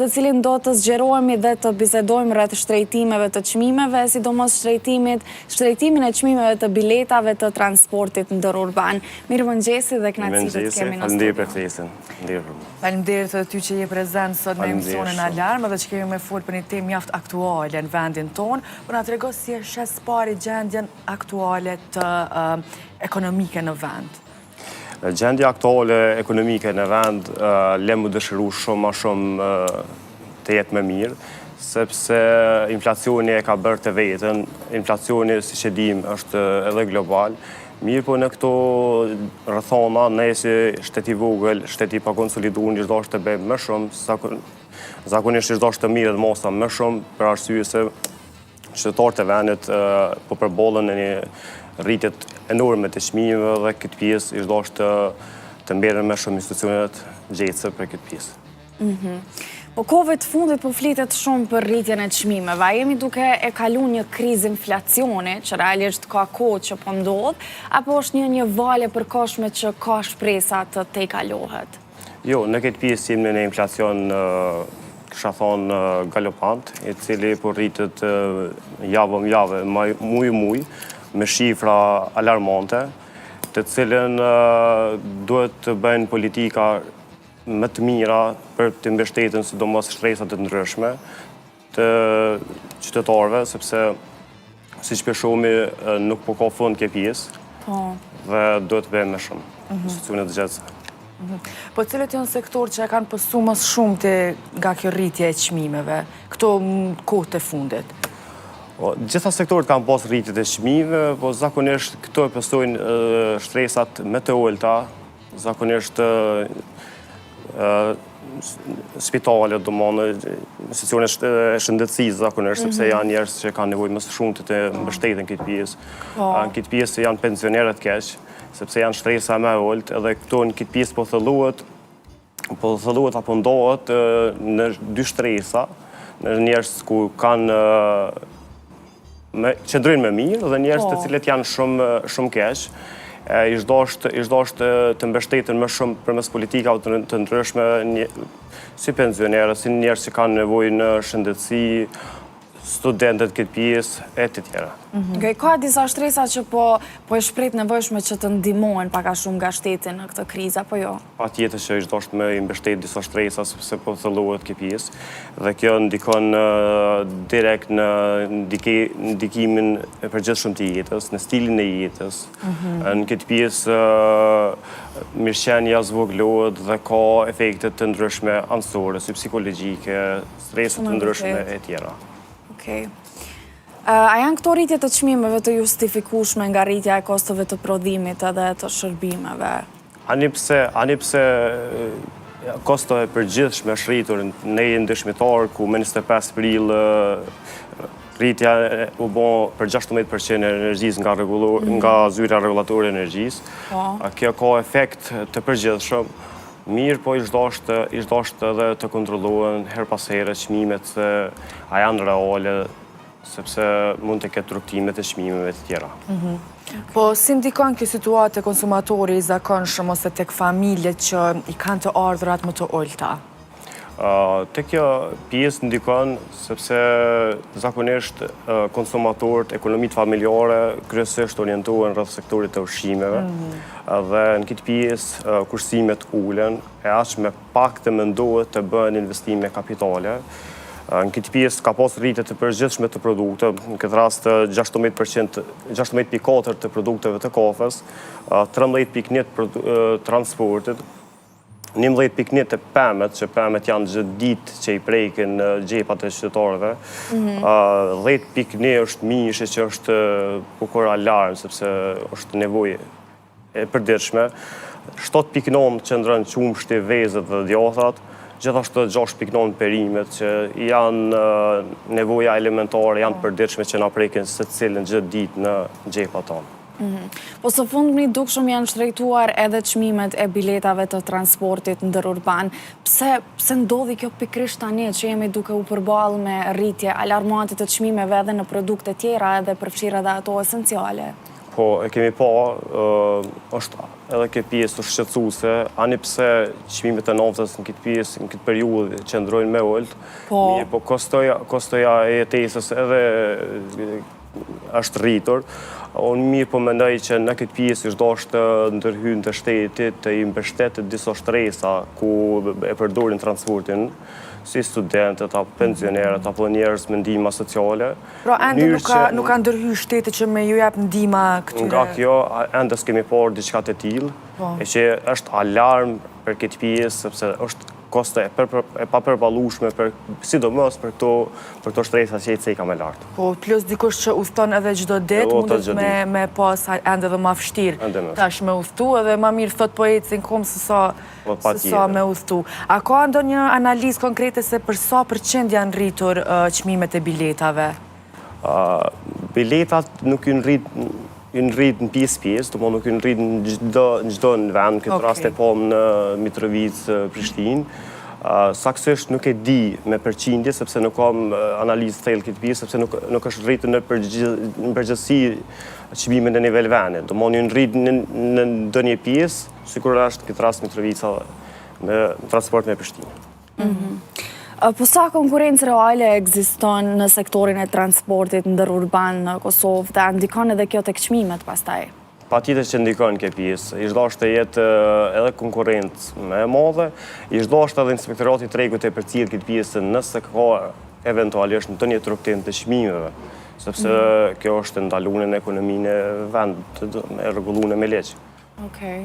të cilin do të zgjerohemi dhe të bisedojmë rreth shtrejtimeve të çmimeve, sidomos shtrejtimin e çmimeve të biletave të transportit ndërurban. Mirëmëngjesi dhe kënaqësi të kemi në studio. Faleminderit ty që je prezent sot në emisionin Alarm dhe që kemi me fol për një temë mjaft aktuale në vendin tonë, por na tregos si e shes pari gjendjen aktuale të ekonomike në vend. Gjendja aktuale ekonomike në vend le mu dëshiru shumë ma shumë të jetë më mirë, sepse inflacioni e ka bërë të vetën, inflacioni, si që dim, është edhe global, mirë po në këto rëthona, ne si shteti vogël, shteti pa konsolidu, një shdo është të bëjmë më shumë, zakonisht një shdo është të mirë dhe mosa më shumë, për arsye se qytetarët e vendit po përbollën në një rritjet enorme të çmimeve dhe këtë pjesë i çdo është të mberen më shumë institucionet gjejtëse për këtë pjesë. Po kohëve të fundit po flitet shumë për rritjen e çmimeve. A jemi duke e kaluar një krizë inflacioni, që realisht ka kohë që po ndodh, apo është një valë e përkohshme që ka shpresa të tejkalohet? Jo, në këtë pjesë jemi në inflacion kisha thonë galopant, i cili po rritet javë, muj, me shifra alarmante, të cilën duhet të bëjnë politika më të mira për të mbështetën sidomos shtresat të ndryshme të qytetarëve, sepse si që shohimi nuk po ka fund kjo pjesë dhe duhet të bëjmë më shumë institucionet gjatëse. Po cilët janë sektorë që kanë pësu më shumë nga kjo rritje e çmimeve, këto kohët e fundit? Gjitha sektorët kanë pas rritjet e çmimeve, po zakonisht këto e pësojnë shtresat më të ulta, zakonisht spitale, institucionet e shëndetësisë zakonisht, sepse janë njerëz që kanë nevojë më shumë të mbështeten këtë pjesë. Në këtë pjesë janë pensionerët keq, sepse janë shtresa më e ulët, edhe këto në këtë pjesë po thelluhet apo ndohet në dy shtresa, në njerëz ku kanë qëndrojnë më mirë dhe njerëz të cilët janë shumë keq, i çdo është të mbështeten më shumë përmes politikave të ndryshme, si pensionerët, si njerëz që kanë nevojë në shëndetësi, studentët këtë pjesë, e të tjera. Ka disa shtresa që po e shpreh nevojshme që të ndihmohen pak a shumë nga shteti në këtë krizë, apo jo? Patjetër që çdo është me i mbështet disa shtresa, sepse po thellohet kjo pjesë, dhe kjo ndikon direkt në ndikimin e përgjithshëm të jetës, në stilin e jetës. Në këtë pjesë mirëqenia zvogëlohet dhe ka efekte të ndryshme anësore, si psikologjike, stresat të ndryshme e tjera. A janë këto rritje të çmimeve të justifikueshme nga rritja e kostove të prodhimit edhe të shërbimeve? Ani pse kostove përgjithshme është rritur në një dëshmitar ku me 25 prill rritja u bë për 16% e energjisë nga zyra rregullatore e energjisë. Kjo ka efekt të përgjithshëm. Mirë, po i çdo është edhe të kontrollohen her pas here çmimet se a janë reale, sepse mund të ketë rrugtime të çmimeve të tjera. Po si ndikon kjo situatë te konsumatori i zakonshëm ose tek familjet që i kanë të ardhurat më të ulta? Te kjo pjesë ndikon sepse zakonisht konsumatorët, ekonomitë familjare kryesisht orientohen rreth sektorit të ushqimeve dhe në këtë pjesë kursimet ulen e aq me pak të mendohet të bëhen investime kapitale. Në këtë pjesë ka pas rritje të përgjithshme të produkte, në këtë rast 16.4% të produkteve të kafes, 13.1% të transportit, 11.1% të pemet, që pemet janë gjithë ditë që i prekin gjepat e qytetarëve, 10.1% është mishi që është bukur alarm, sepse është nevojë e përditshme, 7.9% qëndron qumshti, vezët dhe djathat, gjithashtu 6.9% perimet që janë nevoja elementare, janë përditshme që na prekin secilën gjithë ditë në gjepat tonë. Po së fundmi dukshëm janë shtrejtuar edhe çmimet e biletave të transportit ndërurban. Pse ndodhi kjo pikërisht tani që jemi duke u përballë me rritje alarmante të çmimeve edhe në produkte tjera edhe përfshirë edhe ato esenciale? Po, e kemi pa, është edhe ke pjesë të shqetësuese, ani pse çmimet e naftës në këtë pjesë, në këtë periudhë qëndrojnë me ullët, mirë, po kostoja e jetesës edhe është rritur. Unë mirë po mendoj që në këtë pjesë është dashtë ndërhyrjen të shtetit të i mbështetet disa shtresa ku e përdorin transportin, si studentët, apo pensionerët, apo njerëz me ndihma sociale. Pra ende nuk ka ndërhyrë shteti që me ju jap ndihma këtyre? Nga kjo, ende s'kemi parë diçka të tillë, e që është alarm për këtë pjesë, sepse është kosto e papërballueshme sidomos për këto shtresa që ecej ka më lart. Po, plus dikush që udhton edhe çdo ditë mundet me pas ende dhe më vështirë. Tash me udhtu edhe më mirë thot po ecin kom se sa me udhtu. A ka ndonjë analizë konkrete se për sa përqind janë rritur çmimet e biletave? Biletat nuk ju rrit në pjesë, do nuk ju rrit në çdo në vend, këtë rast e pom në Mitrovicë, Prishtinë. Saktësisht nuk e di me përqindje, sepse nuk kam analizë thellë këtë pjesë, sepse nuk është rritur në përgjithësi çmimet në nivel vende. Do ju rrit në ndonjë pjesë, sikur është këtë rast Mitrovica me transport me Prishtinë. Po sa konkurrencë reale ekziston në sektorin e transportit ndërurban në Kosovë dhe ndikon edhe kjo tek çmimet pastaj? Patjetër që ndikon kjo pjesë. Ish dashur të jetë edhe konkurrencë më e madhe, ish dashur edhe inspektorati i tregut të përcjell këtë pjesë nëse ka eventualisht ndonjë troktim të çmimeve, sepse kjo është ndaluar në ekonominë e vendit, e rregulluar me ligj. Okej.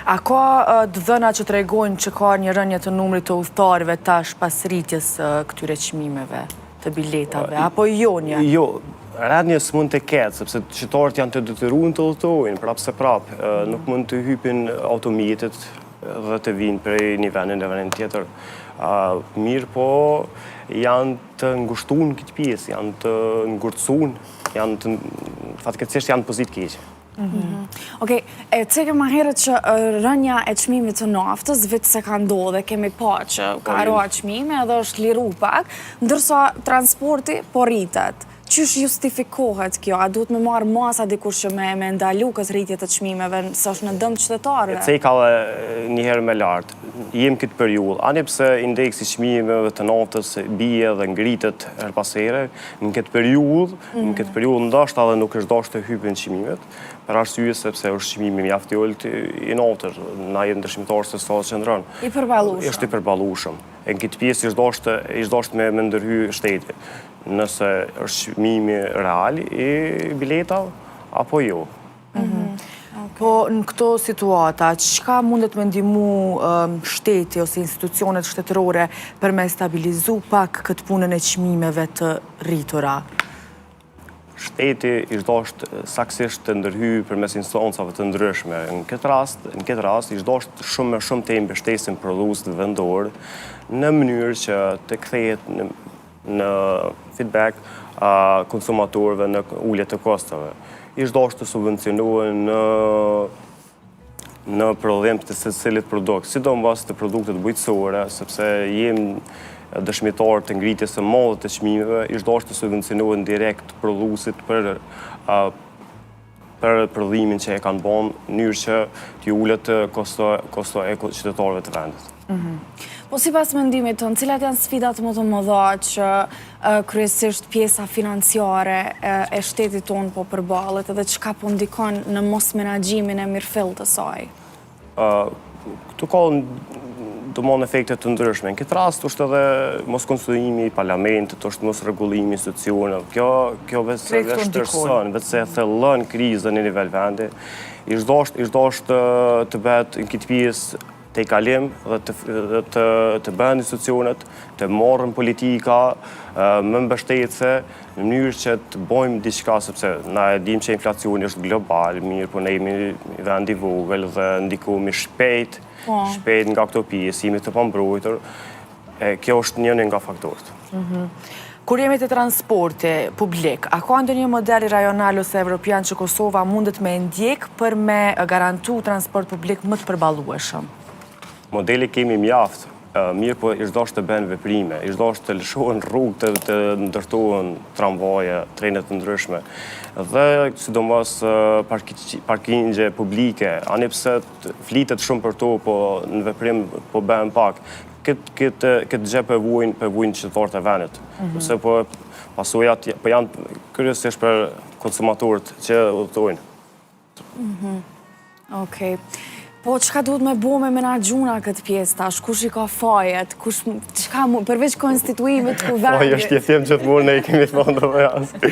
A ka dhëna që tregojnë që ka një rënje të numrit të udhëtarëve tash pas rritjes këtyre çmimeve të biletave, apo jo një? Jo, rënje s'mund të ketë, sepse qytetarët janë të detyruar të udhëtojnë prapse prap, nuk mund të hypin automjetet dhe të vinë prej një vendi në vendin tjetër. Mirë po janë të ngushtuar në këtë pjesë, janë të ngurtësuar, janë të fatkeqësisht janë pozitë keqe. Okej, e cekë më herët që rënja e çmimit të naftës vetë se ka ndodhe, kemi pa që ka roa çmime edhe është liru pak, ndërsa transporti po rritet. Qysh justifikohet kjo? A duhet me marrë masa dikush që me ndalu kësë rritje të çmimeve, se është në dëm të qytetarëve? E cekë njëherë me lartë. Jem këtë periudhë, ani pse indeksi çmimeve të naftës bie dhe ngritet her pas here, në këtë periudhë ndoshta edhe nuk është dashur të hyjnë çmimet, për arsye sepse është çmimi mjaft i ulët i naftës, na jetë ndërshimtarë se sa qëndron. I përballueshëm. Është i përballueshëm. E në këtë pjesë ish dashur me ndërhyj shteti, nëse është çmimi real i biletave apo jo. Po në këto situata, çka mundet me ndihmu shteti ose institucionet shtetërore për me stabilizu pak këtë punën e çmimeve të rritura? Shteti ish dashur saktësisht të ndërhyjë përmes instancave të ndryshme. Në këtë rast ish dashur shumë të mbështesin prodhuesit vendor në mënyrë që të kthehet në feedback konsumatorëve në ulje të kostave. Ish dashur të subvencionohen në prodhim të secilit produkt, sidomos të produktet bujqësore, sepse jemi dëshmitar të ngritjes së madhe të çmimeve, ish dashur të subvencionohen direkt prodhuesit për prodhimin që e kanë bën, në mënyrë që t'i ulet kosto e qytetarëve të vendit. Po sipas mendimit tënd, cilat janë sfidat më të mëdha që kryesisht pjesa financiare e shtetit tonë po përballet edhe çka po ndikon në mos menaxhimin e mirëfillt të saj? Këtu ka domon efekte të ndryshme. Në këtë rast është edhe mos konsolidimi i parlamentit, është mos rregullimi i institucioneve. Kjo vetë vështirëson, vetë se thellon krizën në nivel vendi. Ish dashur të bëhet në këtë pjesë të i kalim dhe të bëhen institucionet, të morën politika më mbështetëse, në mënyrë që të bojmë diçka, sepse na e dim që inflacioni është global, mirë, po ne jemi vend i vogël dhe ndikohemi shpejt nga këto pjesë, jemi të pambrojtur. Kjo është një nga faktorët. Kur jemi të transporti publik, a ka ndonjë model rajonal ose evropian që Kosova mundet me ndjek për me garantu transport publik më të përballueshëm? Modeli kemi mjaft. mirë po ishtë dashtë të bënë veprime, ishtë dashtë të lëshohen rrugë të ndërtohen tramvaje, trenet të ndryshme. Dhe sidomos parkingje publike, ani pse flitet shumë për to, po në veprim po bëhen pak, këtë gjë për vujnë qytetarët e venit. Pse po pasojat po janë kryesisht për konsumatorët që udhtojnë. Okej. Po, qka duhet me bo me menaxhuna këtë pjesë tash? Kush i ka fajet? Përveç konstituimit ku vendi? Po, është jetim që të mund ne i kemi fondove jasë.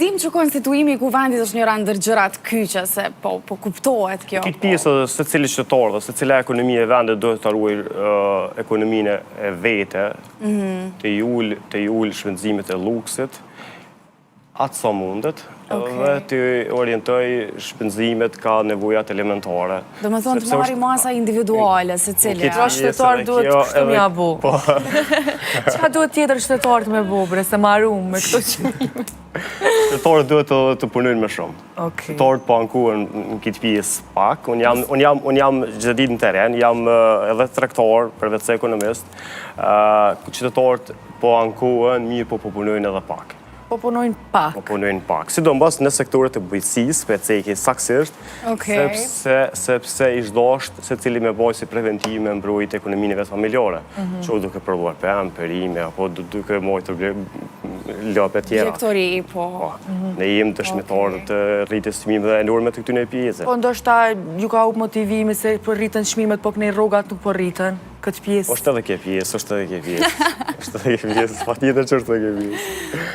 Dim që konstituimi ku vendit është njëra ndër gjërat kyqe, se po kuptohet kjo. Këtë pjesë dhe se cili qytetar dhe se cila ekonomi e vendet duhet të ruaj ekonominë e vete, të jull shpenzimet e luksit, atë sa mundet, dhe të orientoj shpenzimet ka nevojat elementare. Do me thonë të marri masa individuale, se cili. Pra shtetar duhet kështu mja bo. Qa duhet tjetër shtetarët me bo, bre, se marum me këto qënime? Shtetarët duhet të punojnë më shumë. Shtetarët po ankuën në këtë pjesë pak. Unë jam gjithë ditë në teren, jam edhe tregtar, përveç se ekonomist. Qytetarët po ankuën, mirë po punojnë edhe pak. Po punojnë pak. Po punojnë pak. Sidomos në sektorët e bujqësisë, për ceki saksisht, sepse ishtë dashtë se cili me bojë si preventime mbrojt ekonominë vetë familjare. Që duke përduar pëmë, perime, apo duke mojtë lopë tjera. Direktori, po. Ne jemi dëshmitarë të rritjes çmimeve dhe enorme të këtyre pjesëve. Po ndoshta ju ka u motivimi se po rritën çmimet, po kënej rrogat nuk po rritën këtë pjesë. Është edhe kjo pjesë, është edhe kjo pjesë, patjetër që është edhe kjo pjesë.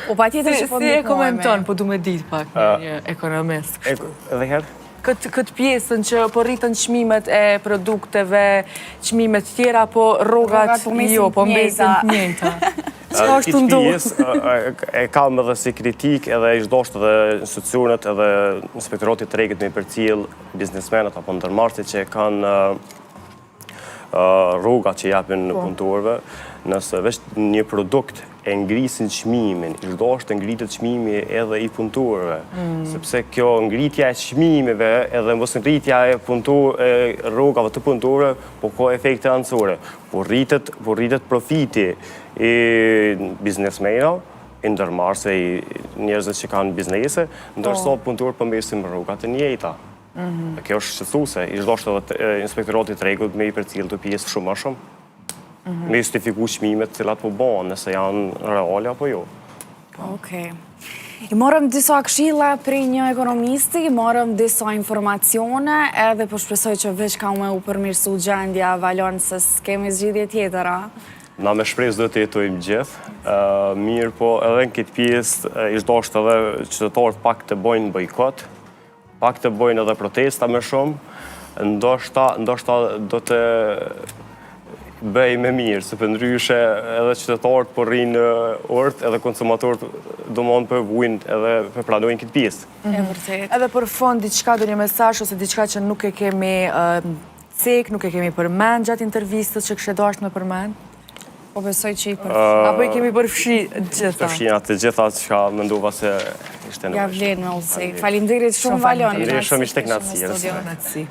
Po patjetër që po Si e komenton, po du me ditë pak një ekonomist. Edhe herë? Këtë pjesën që po rritën çmimet e produkteve, çmimet tjera, po rrogat jo, po mbesin të njëjta. Çka është të ndohë? E kam edhe si kritik edhe ishtë dashtë edhe institucionet edhe inspektoratit tregit me i përcjell biznesmenët apo ndërmarrësit që kanë rruga që japin në punëtorëve, nëse veç një produkt e ngrisin çmimin, ishtë dashtë ngritet çmimi edhe i punëtorëve, sepse kjo ngritja e çmimeve edhe mos ngritja e rrugave të punëtorëve, po ka efekte anësore. Po rritet profiti i biznesmenëve, i ndërmarrësve, i njerëzve që kanë biznese, ndërsa punëtorët po mbesin rrugat e njëjta. Kjo është shqetësuese, ishtë dashtë edhe inspektoratit tregut me i përcjell të pjesë shumë më shumë. Me justifiku çmimet cilat po bëhen, nëse janë reale apo jo. Okej. I morëm disa këshilla prej një ekonomisti, i morëm disa informacione, edhe po shpresoj që veç ka me u përmirësu gjendja, Valon, se s'kemi zgjidhje tjetër, a? Na me shpresë do të jetojmë gjithë. Mirë po edhe në këtë pjesë ishtë dashtë edhe qytetarët pak të bojnë bojkot, pak të bojnë edhe protesta më shumë, ndoshta do të bëj me mirë, se për ndryshe edhe qytetarët po rrinë ort, edhe konsumatorët do mund për vujnë edhe për pranojnë këtë pjesë. E vërtet. Edhe për fond, diçka do një mesazh ose diçka që nuk e kemi cek, nuk e kemi përmend gjatë intervistës që kështë dashtë me përmend? Po besoj që i përfshi. Apo i kemi përfshi gjitha? Përfshina të gjitha që ka mendova se ishte në Ja vlen me ullësi. Faleminderit shumë, Valon. Faleminderit shumë, ishte kënaqësi.